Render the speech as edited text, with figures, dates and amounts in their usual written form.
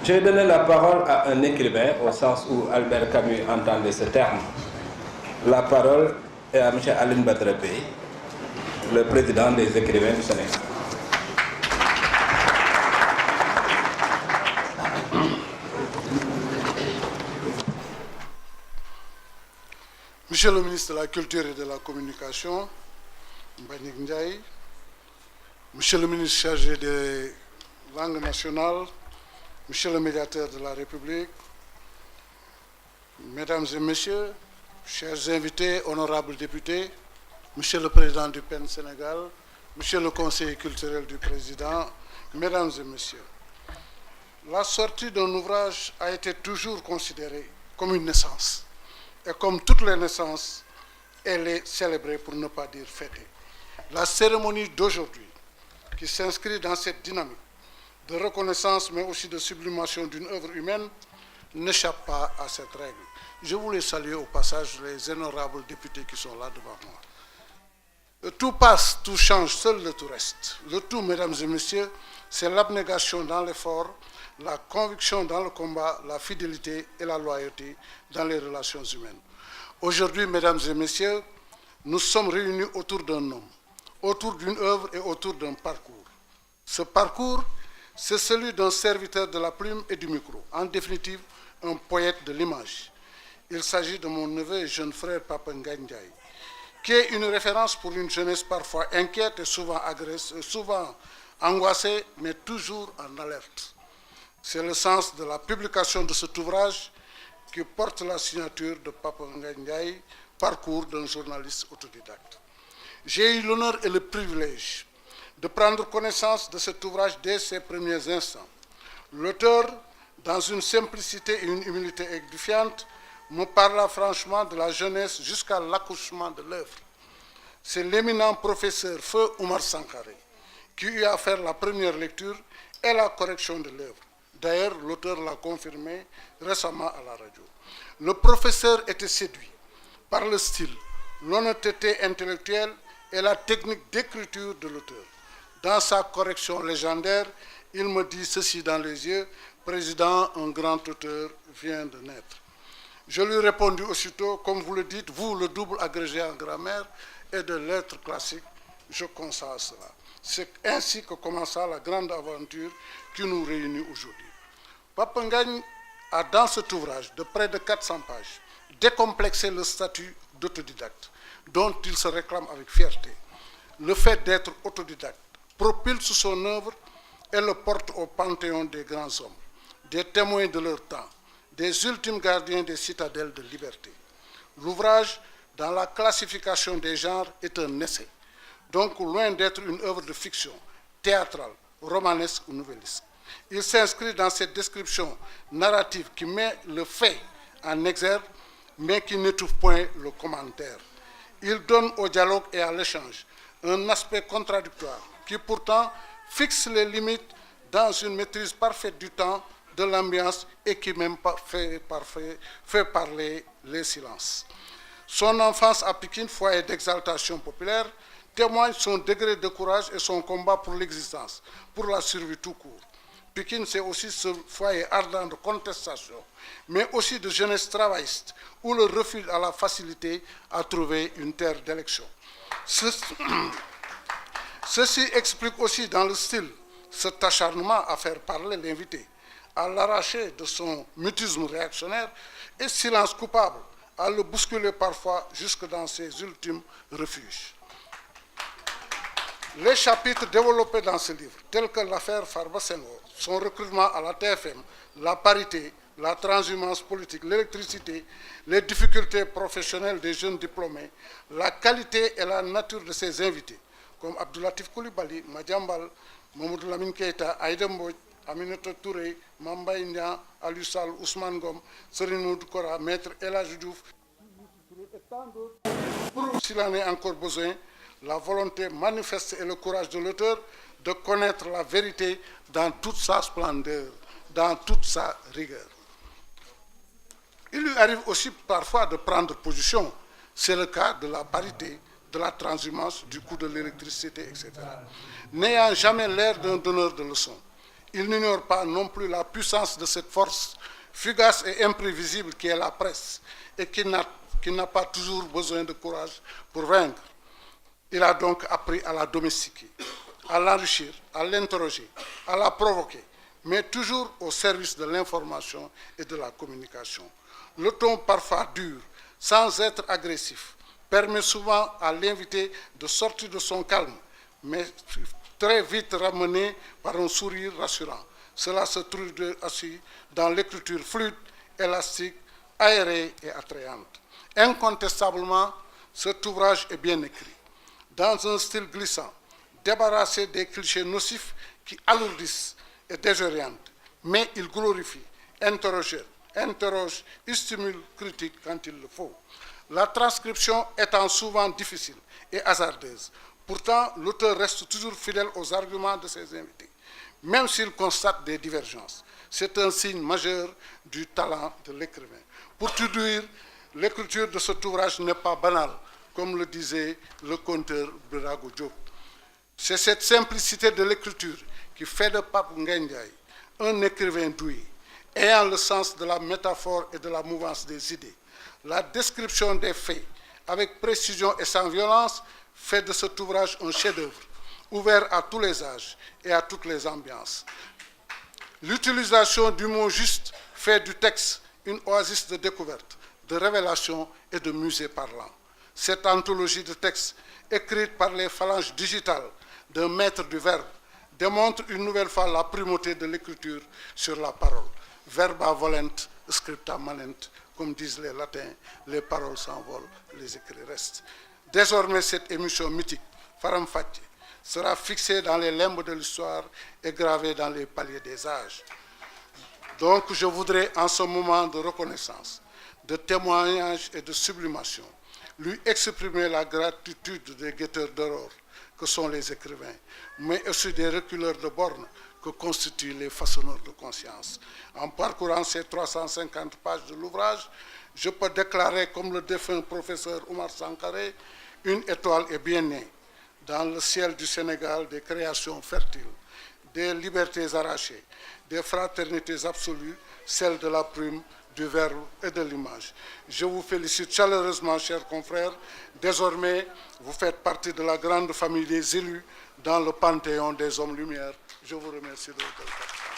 Je vais donner la parole à un écrivain, au sens où Albert Camus entendait ce terme. La parole est à M. Aline Badara Bèye, le président des écrivains du Sénégal. Monsieur le ministre de la Culture et de la Communication, Mbagnick Ndiaye, Monsieur le ministre chargé des langues nationales, Monsieur le médiateur de la République, Mesdames et Messieurs, chers invités, honorables députés, Monsieur le Président du PEN Sénégal, Monsieur le conseiller culturel du Président, Mesdames et Messieurs, la sortie d'un ouvrage a été toujours considérée comme une naissance. Et comme toutes les naissances, elle est célébrée pour ne pas dire fêtée. La cérémonie d'aujourd'hui, qui s'inscrit dans cette dynamique de reconnaissance mais aussi de sublimation d'une œuvre humaine, n'échappe pas à cette règle. Je voulais saluer au passage les honorables députés qui sont là devant moi. Tout passe, tout change, seul le tout reste. Le tout, mesdames et messieurs, c'est l'abnégation dans l'effort, la conviction dans le combat, la fidélité et la loyauté dans les relations humaines. Aujourd'hui, mesdames et messieurs, nous sommes réunis autour d'un homme, autour d'une œuvre et autour d'un parcours. Ce parcours, c'est celui d'un serviteur de la plume et du micro, en définitive, un poète de l'image. Il s'agit de mon neveu et jeune frère Papa Ngagne Ndiaye, qui est une référence pour une jeunesse parfois inquiète et souvent agressée, souvent angoissée, mais toujours en alerte. C'est le sens de la publication de cet ouvrage qui porte la signature de Papa Ngagne Ndiaye, parcours d'un journaliste autodidacte. J'ai eu l'honneur et le privilège de prendre connaissance de cet ouvrage dès ses premiers instants. L'auteur, dans une simplicité et une humilité édifiante, me parla franchement de la jeunesse jusqu'à l'accouchement de l'œuvre. C'est l'éminent professeur Feu Oumar Sankaré qui eut à faire la première lecture et la correction de l'œuvre. D'ailleurs, l'auteur l'a confirmé récemment à la radio. Le professeur était séduit par le style, l'honnêteté intellectuelle et la technique d'écriture de l'auteur. Dans sa correction légendaire, il me dit ceci dans les yeux: Président, un grand auteur vient de naître. Je lui répondis aussitôt, comme vous le dites, vous, le double agrégé en grammaire et de lettres classiques, je consens à cela. C'est ainsi que commença la grande aventure qui nous réunit aujourd'hui. Papa Ngagne a, dans cet ouvrage de près de 400 pages, décomplexé le statut d'autodidacte, dont il se réclame avec fierté. Le fait d'être autodidacte propulse son œuvre et le porte au panthéon des grands hommes, des témoins de leur temps, des ultimes gardiens des citadelles de liberté. L'ouvrage, dans la classification des genres, est un essai, donc loin d'être une œuvre de fiction, théâtrale, romanesque ou nouvelliste. Il s'inscrit dans cette description narrative qui met le fait en exergue, mais qui n'étouffe point le commentaire. Il donne au dialogue et à l'échange un aspect contradictoire qui pourtant fixe les limites dans une maîtrise parfaite du temps, de l'ambiance et qui même fait parler les silences. Son enfance à Pikine, foyer d'exaltation populaire, témoigne son degré de courage et son combat pour l'existence, pour la survie tout court. Pikine, c'est aussi ce foyer ardent de contestation, mais aussi de jeunesse travailliste, où le refus à la facilité a trouvé une terre d'élection. Ceci explique aussi dans le style cet acharnement à faire parler l'invité, à l'arracher de son mutisme réactionnaire et silence coupable, à le bousculer parfois jusque dans ses ultimes refuges. Les chapitres développés dans ce livre, tels que l'affaire Farba Senghor, son recrutement à la TFM, la parité, la transhumance politique, l'électricité, les difficultés professionnelles des jeunes diplômés, la qualité et la nature de ses invités, comme Abdoulatif Coulibaly, Madiambal, Mamadou Lamine Keïta, Aïda Mbodj, Aminata Touré, Mamba Niang, Aliou Sall, Ousmane Ngom, Serigne Modou Kora, Maître El Hadji Diouf, et tant d'autres. Pour s'il en est encore besoin, la volonté manifeste et le courage de l'auteur de connaître la vérité dans toute sa splendeur, dans toute sa rigueur. Il lui arrive aussi parfois de prendre position. C'est le cas de la parité, de la transhumance, du coût de l'électricité, etc. N'ayant jamais l'air d'un donneur de leçons, Il n'ignore pas non plus la puissance de cette force fugace et imprévisible qui est la presse et qui n'a pas toujours besoin de courage pour vaincre. Il a donc appris à la domestiquer, à l'enrichir, à l'interroger, à la provoquer, mais toujours au service de l'information et de la communication. Le ton parfois dur, sans être agressif, permet souvent à l'invité de sortir de son calme, mais très vite ramené par un sourire rassurant. Cela se trouve aussi dans l'écriture fluide, élastique, aérée et attrayante. Incontestablement, cet ouvrage est bien écrit, dans un style glissant, débarrassé des clichés nocifs qui alourdissent et désorientent, mais il glorifie, interroge et stimule critique quand il le faut. La transcription étant souvent difficile et hasardeuse, pourtant l'auteur reste toujours fidèle aux arguments de ses invités, même s'il constate des divergences. C'est un signe majeur du talent de l'écrivain. Pour tout dire, l'écriture de cet ouvrage n'est pas banale, comme le disait le conteur Birago Diop. C'est cette simplicité de l'écriture qui fait de Pape Ngagne un écrivain doué, ayant le sens de la métaphore et de la mouvance des idées. La description des faits, avec précision et sans violence, fait de cet ouvrage un chef-d'œuvre, ouvert à tous les âges et à toutes les ambiances. L'utilisation du mot juste fait du texte une oasis de découverte, de révélation et de musée parlant. Cette anthologie de textes, écrite par les phalanges digitales d'un maître du verbe, démontre une nouvelle fois la primauté de l'écriture sur la parole. Verba volent, scripta manent, comme disent les latins, les paroles s'envolent, les écrits restent. Désormais, cette émission mythique, Faram Facce, sera fixée dans les limbes de l'histoire et gravée dans les paliers des âges. Donc, je voudrais, en ce moment de reconnaissance, de témoignage et de sublimation, lui exprimer la gratitude des guetteurs d'aurore que sont les écrivains, mais aussi des reculeurs de bornes que constituent les façonneurs de conscience. En parcourant ces 350 pages de l'ouvrage, je peux déclarer, comme le défunt professeur Oumar Sankaré, une étoile est bien née dans le ciel du Sénégal des créations fertiles, des libertés arrachées, des fraternités absolues, celles de la plume, du verbe et de l'image. Je vous félicite chaleureusement, chers confrères. Désormais, vous faites partie de la grande famille des élus dans le panthéon des hommes lumière. Je vous remercie de votre attention.